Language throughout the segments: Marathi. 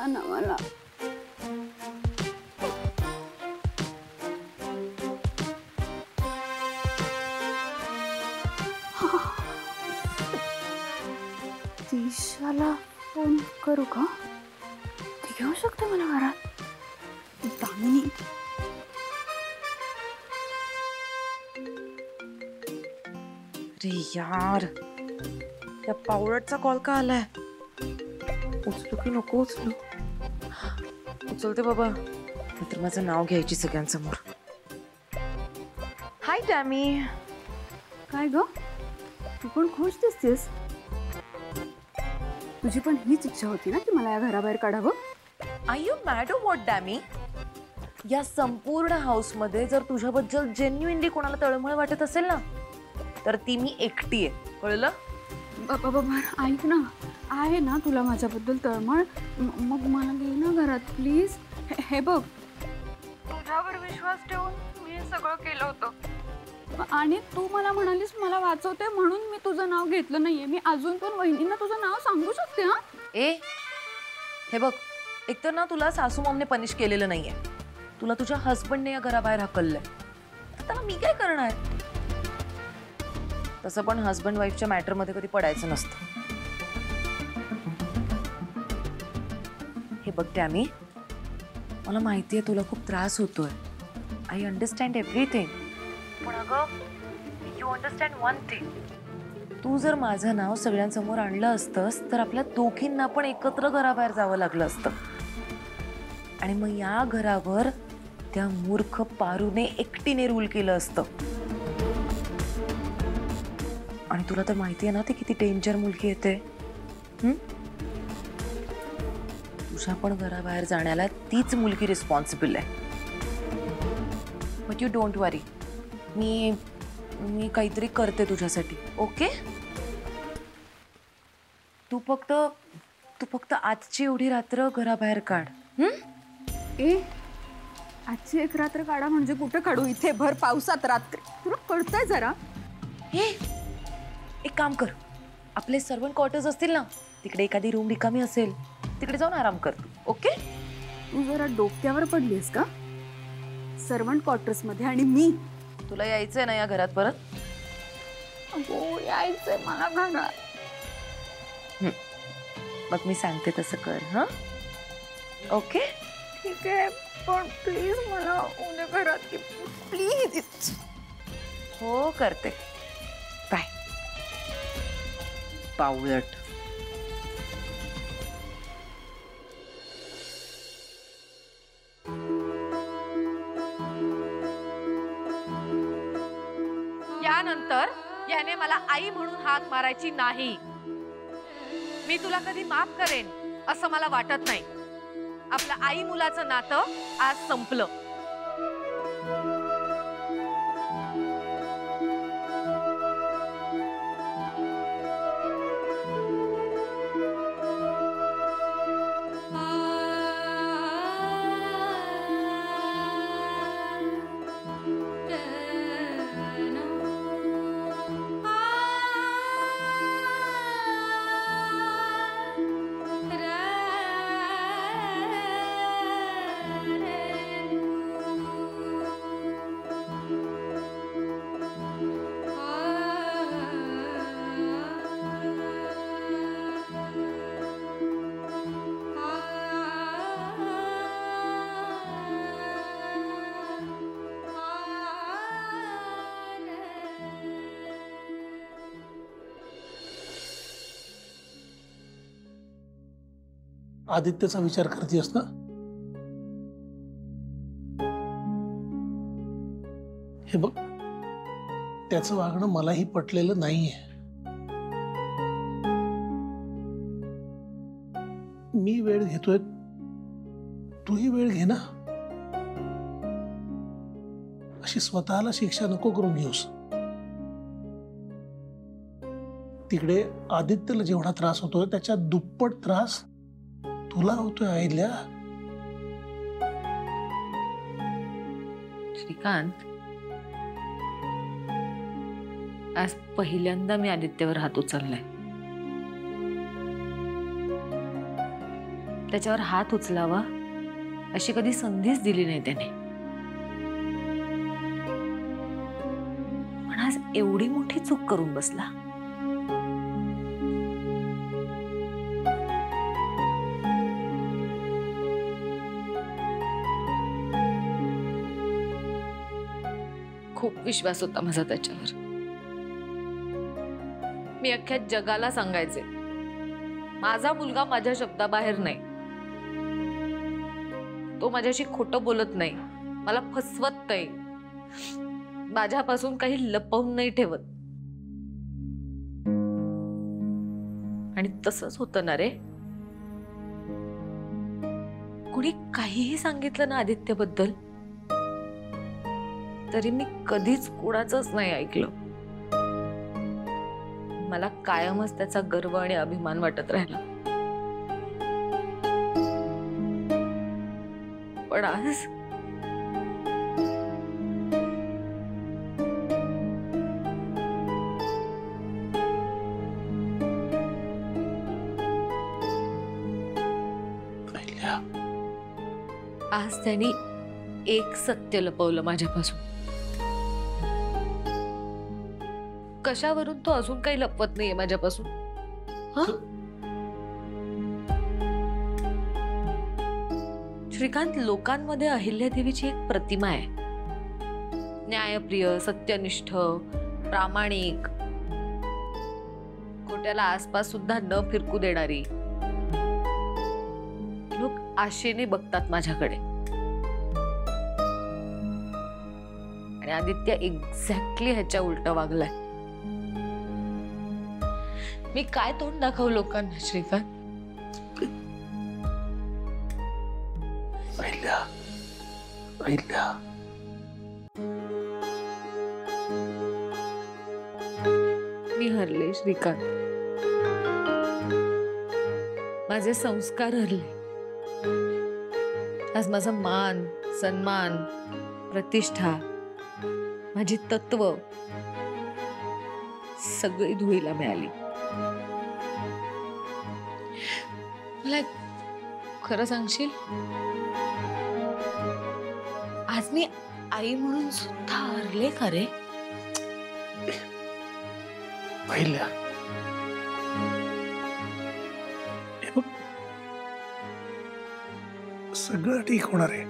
द्या ना मला. दिशाला फोन करू का? ती घेऊ शकते मला घरात. दामिनी. अरे यार, त्या पावडरचा कॉल का आलाय? उचलू की नको उचलू? उचलते बाबा, नाहीतर माझं नाव घ्यायची सगळ्यांसमोर. हाय टॅमी. काय ग, तू पण खुश दिसतेस. तुझी पण हीच इच्छा होती ना की मला या घराबाहेर काढावं? Are you mad or what dummy? या संपूर्ण हाऊस मध्ये जर तुझ्याबद्दल जेन्युइनली कोणाला तळमळ वाटत असेल ना, तर ती मी एकटी आहे, कळलं? बाबा ऐक ना, आहे ना तुला माझ्याबद्दल तळमळ, मग मला घे ना घरात प्लीज. हे बघ, तुझ्यावर विश्वास ठेवून मी हे सगळं केलं होतं आणि तू मला म्हणालीस मला वाचवते म्हणून मी तुझं नाव घेतलं नाहीये. मी अजून पण वहिनींना तुझं नाव सांगू शकते. हा ए, हे बघ, एकतर ना तुला सासू मॉमने पनिश केलेलं नाहीये, तुला तुझ्या हस्बंडने या घराबाहेर हकललंय. आता मी काय करणार? तसं पण हस्बंड वाईफच्या मॅटर मध्ये कधी पडायचं नसतं. हे बघ टॅमी, मला माहितीये तुला खूप त्रास होतोय. I understand everything. पण अगं, यू अंडरस्टँड वन थिंग. तू जर माझं नाव सगळ्यांसमोर आणलं असतंस तर आपल्या दोघींना पण एकत्र घराबाहेर जावं लागलं असतं. आणि मग या घरावर त्या मूर्ख पारूने एकटीने रूल केलं असतं. आणि तुला तर माहिती आहे ना ती किती डेंजर मुलगी येते. तुझ्या पण घराबाहेर जाण्याला तीच मुलगी रिस्पॉन्सिबल आहे. बट यू डोंट वरी, मी काहीतरी करते तुझ्यासाठी. ओके? तू फक्त आजची एवढी रात्र घराबाहेर काढ. ए, आजची एक रात्र काढा म्हणजे कुठे काढू? इथे भर पावसात रात्री? तुला कळतंय जरा? हे, एक काम कर, आपले सर्वंट क्वार्टर्स असतील ना, तिकडे एखादी रूम रिकामी असेल, तिकडे जाऊन आराम कर तू. ओके? तू जरा डोक्यावर पडलीस का? सर्वंट क्वार्टर्स मध्ये आणि मी? तुला यायचंय ना या घरात परत? हो, यायचंय मला घरात. मग मी सांगते तसं कर. हा, ओके? ठीक आहे, पण प्लीज मला उद्या घरात प्लीज. हो, करते. बाय पावलट. यानंतर याने मला आई म्हणून हाक मारायची नाही. मी तुला कधी माफ करेन असं मला वाटत नाही. आपलं आई मुलाचं नातं आज संपलं. आदित्यचा विचार करतेस ना? हे बघ, त्याचं वागणं मलाही पटलेलं नाहीये. मी वेळ घेतोय, तूही वेळ घे ना. अशी स्वतःला शिक्षा नको करून घेऊस. तिकडे आदित्यला जेवढा त्रास होतोय त्याच्या दुप्पट त्रास तुला होतोय आईल्या. श्रीकांत, आज पहिल्यांदा मी आदित्यवर हात उचललाय. त्याच्यावर हात उचलावा अशी कधी संधीच दिली नाही त्याने. पण आज एवढी मोठी चूक करून बसला. खूप विश्वास होता माझा त्याच्यावर. मी अख्ख्या जगाला सांगायचे माझा मुलगा माझ्या शब्दाबाहेर नाही. तो माझ्याशी खोटं बोलत नाही, मला फसवत नाही, माझ्यापासून काही लपवून नाही ठेवत. आणि तसंच होतं ना रे. कुणी काहीही सांगितलं ना आदित्यबद्दल तरी मी कधीच कुणाचंच नाही ऐकलं. मला कायमच त्याचा गर्व आणि अभिमान वाटत राहिला. पण आज आज त्यांनी एक सत्य लपवलं माझ्यापासून. कशावरून तो अजून काही लपवत नाहीये माझ्यापासून. श्रीकांत, लोकांमध्ये अहिल्यादेवीची एक प्रतिमा आहे. न्यायप्रिय, सत्यनिष्ठ, प्रामाणिक, खोट्याला आसपास सुद्धा न फिरकू देणारी. लोक आशेने बघतात माझ्याकडे. आणि आदित्य एक्झॅक्टली ह्याच्या उलट वागलाय. मी काय तोंड दाखवू लोकांना श्रीकांत? मी हरले श्रीकांत. माझे संस्कार हरले. आज माझा मान, सन्मान, प्रतिष्ठा, माझी तत्व सगळी धुळीला मिळाली. मला खरं सांगशील, आज मी आई म्हणून सुद्धा हरले का रे? पहिल्या सगळं ठीक होणार आहे.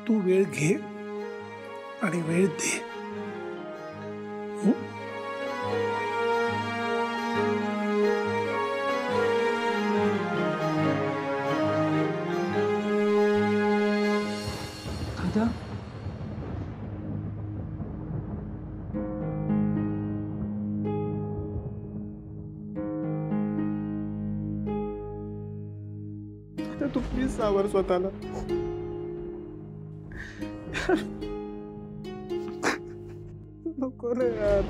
तू वेळ घे आणि वेळ दे. तू प्लीज सावर स्वतःला. नको रे यार.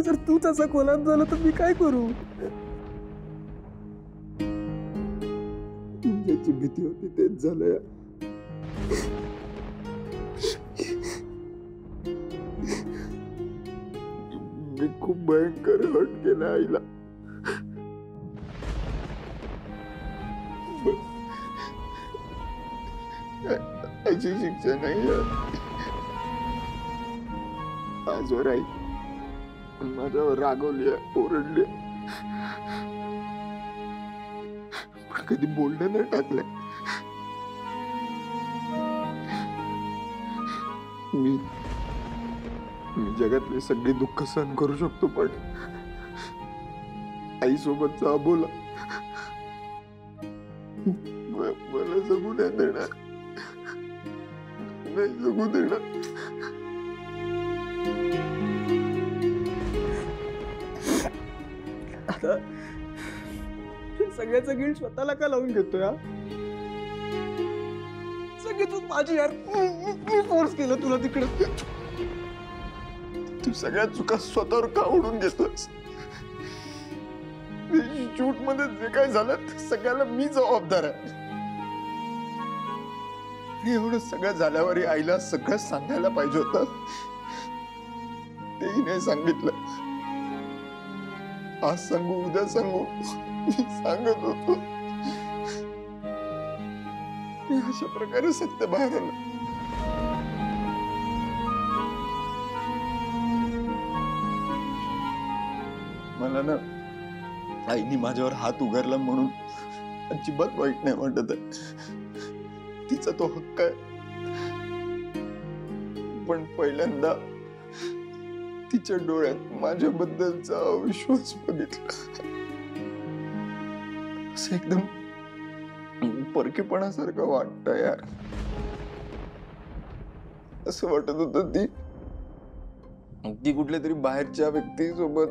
जर तू तसा कोलाप झाला तर मी काय करू? ज्याची भीती होती तेच झालं यार. मी खूप भयंकर हट केलं आईला. आईची शिक्षा नाही आजवर. आई माझ्यावर रागवली, ओरडली, पण कधी बोलणं नाही टाकलंय. मी जगातले सगळे दुःख सहन करू शकतो, पण आई सोबतचा अबोला मला जगू नाही देणार. नाही जगू देणार. आता सगळ्याचं गिल्ट स्वतःला का लावून घेतोय? सगळे तू माझी यार. मी फोर्स केलं तुला तिकडे. तू सगळ्या चुका स्वतःवर का ओढून घेतोस? शूट मध्ये जे काय झालं सगळ्याला मी जबाबदार आहे. एवढं सगळं झाल्यावर आईला सगळं सांगायला पाहिजे होतं. तेही नाही सांगितलं. आज सांगू उद्या सांगू मी सांगत होतो. मी अशा प्रकारे सत्य बाहेर आलं. मला ना आईने माझ्यावर हात उगारला म्हणून अजिबात वाईट नाही वाटत आहे. तिचा तो हक्क आहे. पण पहिल्यांदा तिच्या डोळ्यात माझ्याबद्दलचा अविश्वास बघितला. असं एकदम परकेपणासारखं वाटतं यार. असं वाटत होतं ती कुठल्या तरी बाहेरच्या व्यक्तीसोबत,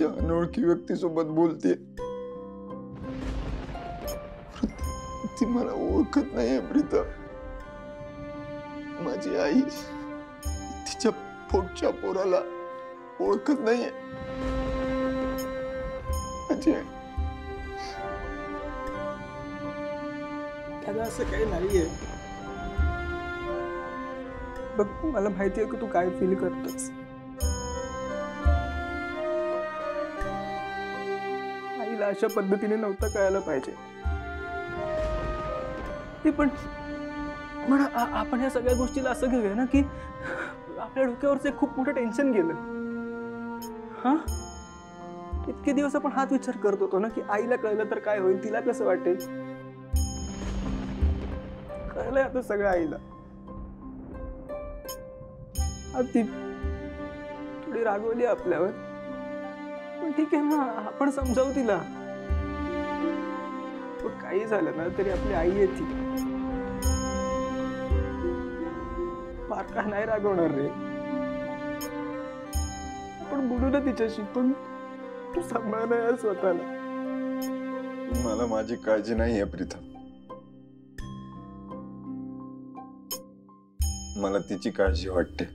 अनोळखी व्यक्तीसोबत बोलते. ती मला ओळखत नाहीये प्रीता. माझी आई तिच्या पोटच्या पोराला ओळखत नाहीये. माझी आई. त्याला असं काही नाहीये. बघ मला माहितीये की तू काय फील करतोस. आईला अशा पद्धतीने नव्हतं कळायला पाहिजे. ते पण आपण ह्या सगळ्या गोष्टीला असं घेऊया ना की आपल्या डोक्यावरच एक खूप मोठं टेन्शन गेलं. हा इतके दिवस आपण हाच विचार करत होतो ना की आईला कळलं तर काय होईल, तिला कसं वाटेल. कळलंय आता सगळं आईला. ती थोडी रागवली आपल्यावर, पण ठीक आहे ना, आपण समजावू तिला. काही झालं ना तरी आपली आई आहे ती. फार का नाही रागवणार रे. आपण बोलू ना तिच्याशी, पण तू सांभाळ ना यार स्वतःला. मला माझी काळजी नाहीये प्रीता. मला तिची काळजी वाटते.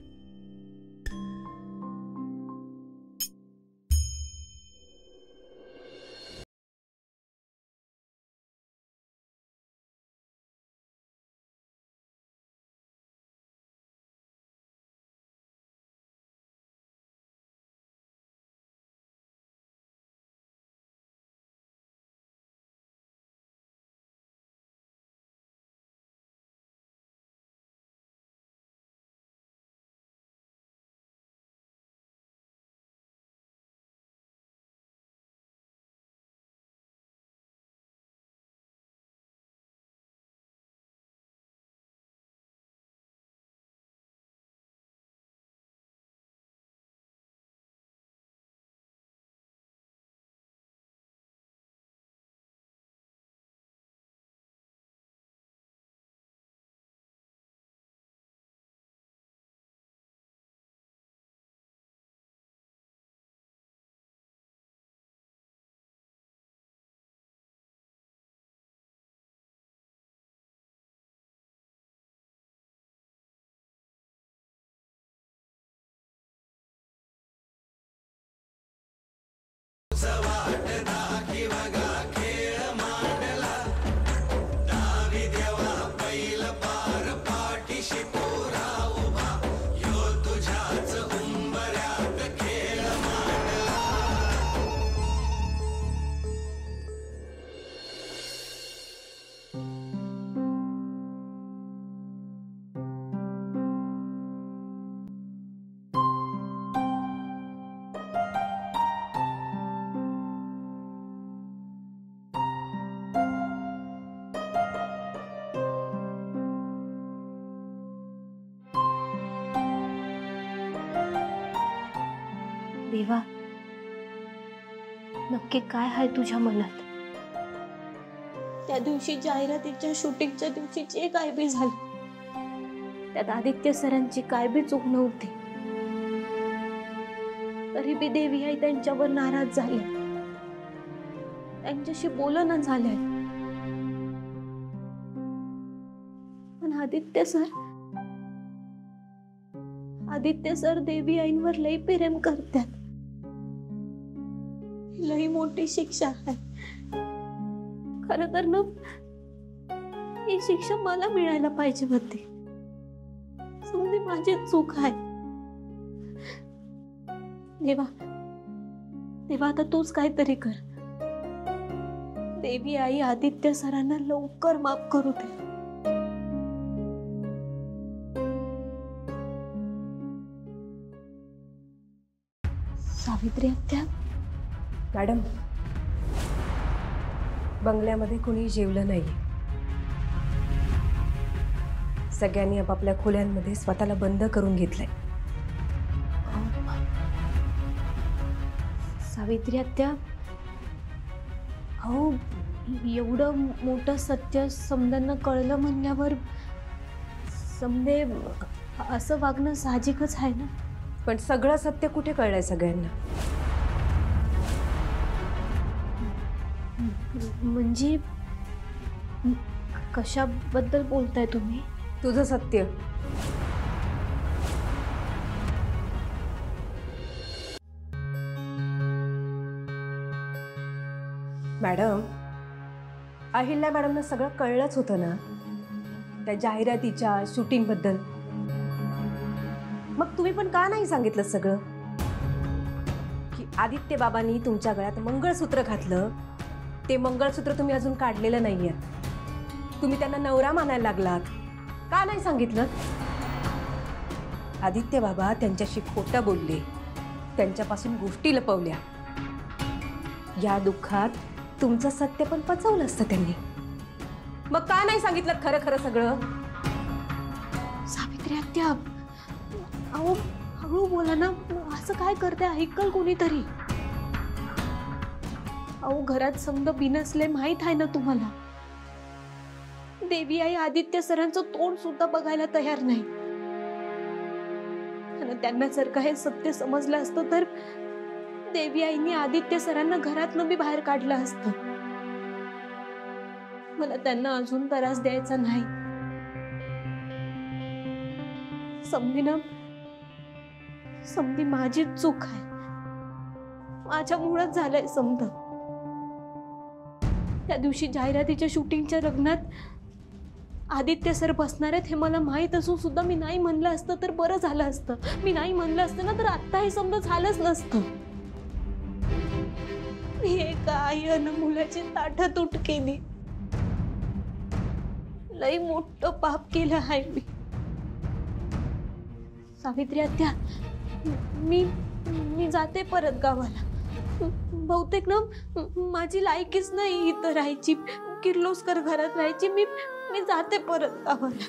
देवा, नक्की काय आहे तुझ्या मनात? त्या दिवशी जाहिरातीच्या शूटिंगच्या दिवशी जे काय बी झालं, त्यात आदित्य सरांची काय बी चूक नव्हती. तरी बी देवी आई त्यांच्यावर नाराज झाली, त्यांच्याशी बोलणं झालंय. पण आदित्य सर देवी आईंवर लई प्रेम करतात. लई मोठी शिक्षा आहे. खरं तर ना ही शिक्षा मला मिळायला पाहिजे होती. समजे माझी चूक आहे. देवा, तेव्हा आता तूच काहीतरी कर. देवी आई आदित्य सरांना लवकर माफ करू दे. सावित्री आत्या. मॅडम, बंगल्यामध्ये कोणी जेवलं नाहीये. सगळ्यांनी आपापल्या खोल्यांमध्ये स्वतःला बंद करून घेतलंय. सावित्री आत्या, अहो एवढं मोठं सत्य समद्यांना कळलं म्हणल्यावर समदे असं वागणं साहजिकच आहे ना. पण सगळं सत्य कुठे कळलंय सगळ्यांना? म्हणजे कशाबद्दल बोलताय तुम्ही? तुझं सत्य. मॅडम, अहिल्या मॅडमना सगळं कळलंच होतं ना त्या जाहिरातीच्या शूटिंग बद्दल. मग तुम्ही पण का नाही सांगितलं सगळं? की आदित्य बाबांनी तुमच्या गळ्यात मंगळसूत्र घातलं, ते मंगळसूत्र तुम्ही अजून काढलेलं नाहीये. तुम्ही त्यांना नवरा मानायला लागलात, का नाही सांगितलं? आदित्य बाबा त्यांच्याशी खोटं बोलले, त्यांच्यापासून गोष्टी लपवल्या. या दुःखात तुमचं सत्य पण पचवलं असतं त्यांनी. मग का नाही सांगितलं खरं खरं सगळं? सावित्री आत्या, अहो हळू बोला ना. असं काय करते? ऐकल कोणीतरी. अहो घरात समजा बिनसले माहित आहे ना तुम्हाला. देवी आई आदित्य सरांचं तोंड सुद्धा बघायला तयार नाही. आणि त्यांना जर का हे सत्य समजलं असतं तर देवी आईने आदित्य सरांना घरातनं बी बाहेर काढलं असतं. मला त्यांना अजून त्रास द्यायचा नाही. समधी माझीच चूक आहे. माझ्यामुळंच झालंय समज. त्या दिवशी जाहिरातीच्या शूटिंगच्या लग्नात आदित्य सर बसणार आहेत हे मला माहित असून सुद्धा मी नाही म्हणलं असतं तर बरं झालं असतं. मी नाही म्हणलं असतं ना तर आता हे समजा झालंच नसतं. मी एका आई आणि मुलाची ताटातूट केली. लई मोठं पाप केलं आहे मी. सावित्री आत्या, मी जाते परत गावाला. बहुतेक ना माझी लायकीच नाही इथं राहायची, किर्लोस्कर घरात राहायची. मी जाते परत गावाला.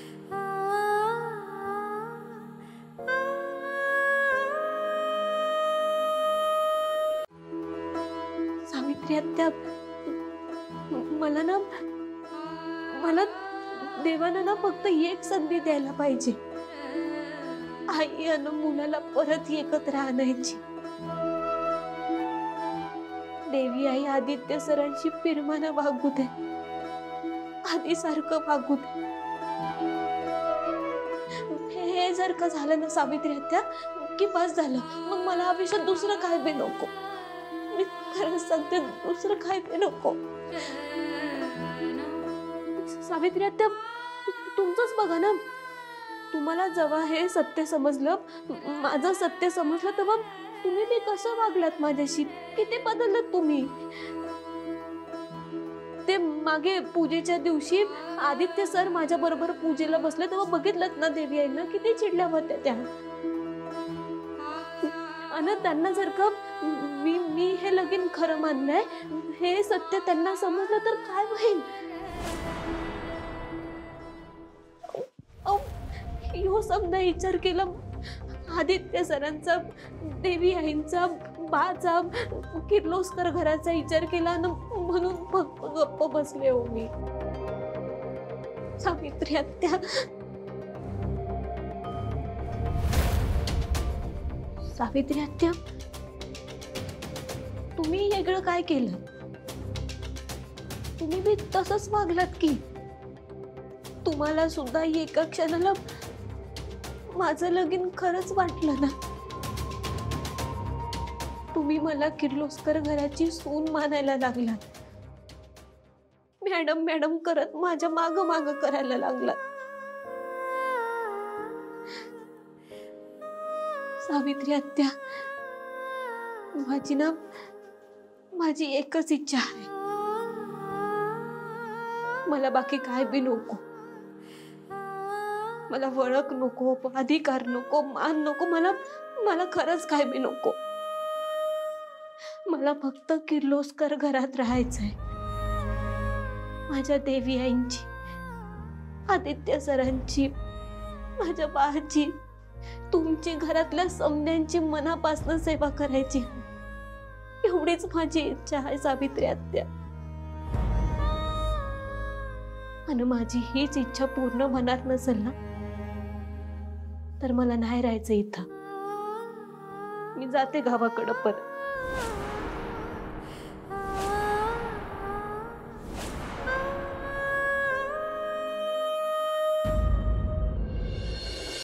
सावित्री आत्या, मला देवानं ना फक्त एक संधी द्यायला पाहिजे. आई आणि मुलाला परत एकत्र आणायची. देवी आई आदित्य सरांशी प्रेमानं वागू दे, आधीसारखं वागू दे. हे जर का झालं ना सावित्री आत्या की बस झालं. मग मला आयुष्यात दुसरं काय बी नको. मी खरंच सांगते, दुसरं काय बी नको. सावित्री आत्या, तुमचंच बघा ना. तुम्हाला जेव्हा हे सत्य समजलं, माझं सत्य समजलं, तेव्हा तुम्ही बी कसं वागलात माझ्याशी, किती बदललात तुम्ही. ते मागे पूजेच्या दिवशी आदित्य सर माझ्या बरोबर पूजेला बसले तेव्हा बघितलं ना देवी आईंना किती चिडल्या होत्या त्या. आणि त्यांना जर का मी हे लगीन खरं मानलंय हे सत्य त्यांना समजलं तर काय होईल? ह्यो समजा विचार केला आदित्य सरांचा, देवी आईंचा, बाचा, किर्लोस्कर घराचा विचार केला ना म्हणून फक्त गप्प बसले हो मी. सावित्री आत्या, सावित्री आत्या, तुम्ही वेगळं काय केलं? तुम्ही बी तसंच वागलात की. तुम्हाला सुद्धा एका क्षणाला माझं लगीन खरंच वाटलं ना. तुम्ही मला किर्लोस्कर घराची सून मानायला लागलात. मॅडम मॅडम करत माझ्या माग करायला लागलात. सावित्री आत्या, माझी ना माझी एकच इच्छा आहे, मला बाकी काय बी नको. मला वळख नको, अधिकार नको, मान नको, मला खरंच काय बी नको. मला फक्त किर्लोस्कर घरात राहायचंय. माझ्या देवी आईंची, आदित्य सरांची, माझ्या बाची, तुमची, घरातल्या समध्यांची मनापासून सेवा करायची. एवढीच माझी इच्छा आहे सावित्री आत्या. आणि माझी हीच इच्छा पूर्ण होणार नसेल ना, तर मला नाही राहायचं इथं. मी जाते गावाकडं परत.